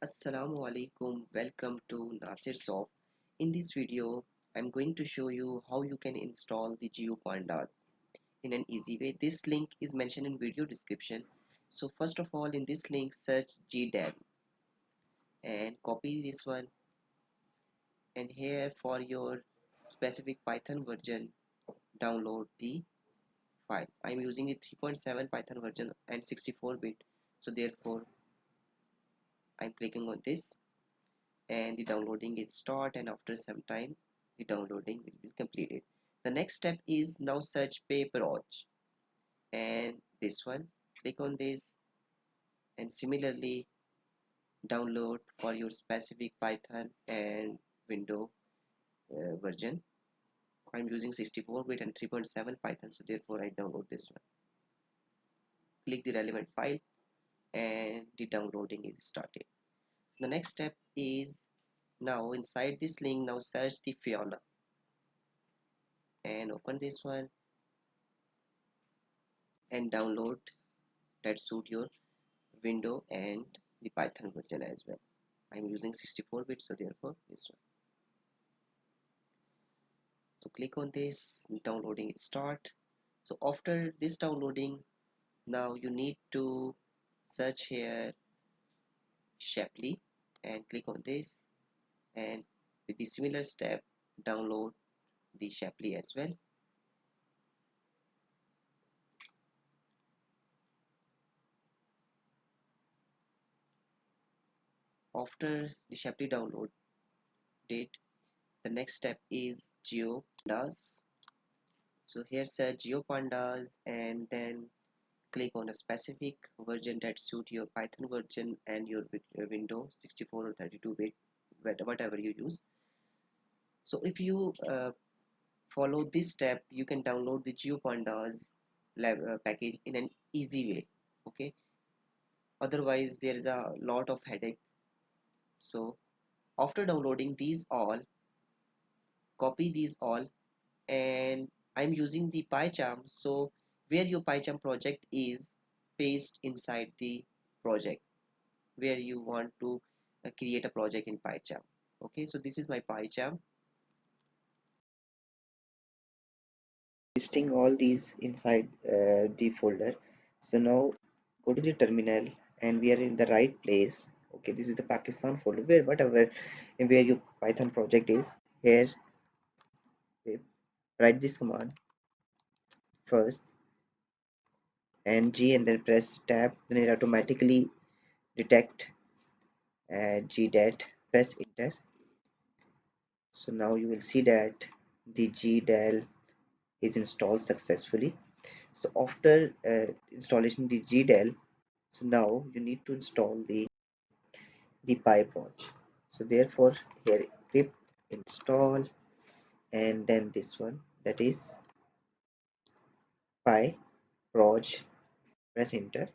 Assalamu alaikum. Welcome to Nasir Shop. In this video, I'm going to show you how you can install the GeoPandas in an easy way. This link is mentioned in video description. So first of all, in this link, search GDAL and copy this one. And here for your specific Python version, download the file. I'm using the 3.7 Python version and 64-bit. So therefore, I'm clicking on this and the downloading is start, and after some time the downloading will be completed. The next step is now search PaperOj and this one, click on this and similarly download for your specific Python and window version. I'm using 64-bit and 3.7 Python, so therefore I download this one. Click the relevant file and the downloading is started. The next step is now inside this link, now search the Fiona and open this one and download that suit your window and the Python version as well. I'm using 64-bit, so therefore this one. So click on this, downloading it start. So after this downloading, now you need to search here Shapley and click on this, and with the similar step download the Shapley as well. After the Shapley download did, the next step is GeoPandas. So here search GeoPandas and then click on a specific version that suit your Python version and your window 64 or 32-bit, whatever you use. So if you follow this step, you can download the GeoPandas package in an easy way. Okay, otherwise there is a lot of headache. So after downloading these all, copy these all, and I'm using the PyCharm. So where your PyCharm project is, paste inside the project where you want to create a project in PyCharm. Okay, so this is my PyCharm. Listing all these inside the folder. So now go to the terminal and we are in the right place. Okay, this is the Pakistan folder where whatever where your Python project is. Here, write this command first and G and then press tab, then it automatically detect GDAT. Press enter. So now you will see that the GDAL is installed successfully. So after installation the GDAL, so now you need to install the PyProj. So therefore here pip install and then this one, that is PyProj. Press enter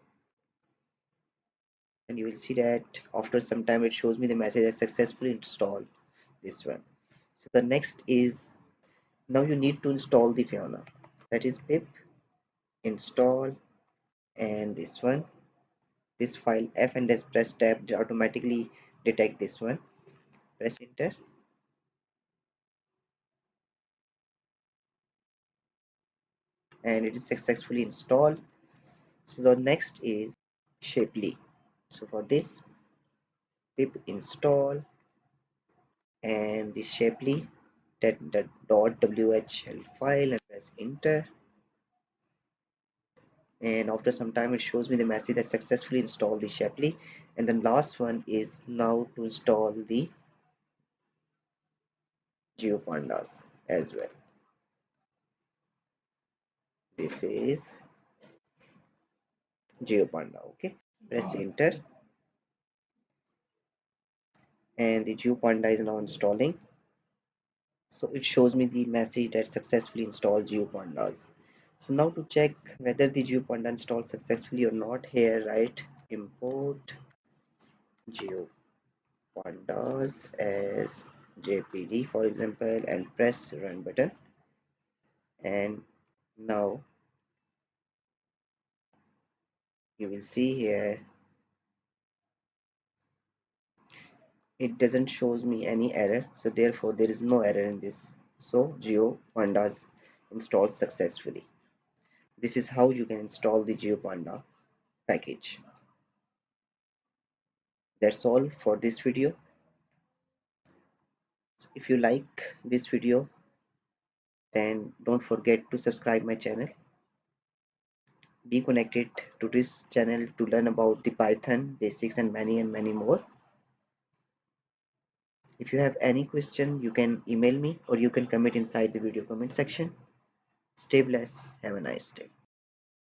and you will see that after some time it shows me the message that successfully installed this one. So the next is now you need to install the Fiona, that is pip install and this one, this file f, and then press tab to automatically detect this one. Press enter and it is successfully installed. So the next is Shapely. So for this pip install and the Shapely, that .whl file, and press enter, and after some time it shows me the message that successfully installed the Shapely. And then last one is now to install the GeoPandas as well. This is GeoPanda. Okay, press enter and the GeoPanda is now installing. So it shows me the message that successfully installed GeoPandas. So now to check whether the GeoPanda installed successfully or not, here write import GeoPandas as JPD for example and press run button, and now you will see here it doesn't shows me any error, so therefore there is no error in this. So GeoPandas installed successfully. This is how you can install the GeoPanda package. That's all for this video. So if you like this video, then don't forget to subscribe my channel. Be connected to this channel to learn about the Python basics and many more. If you have any question, you can email me or you can comment inside the video comment section. Stay blessed. Have a nice day.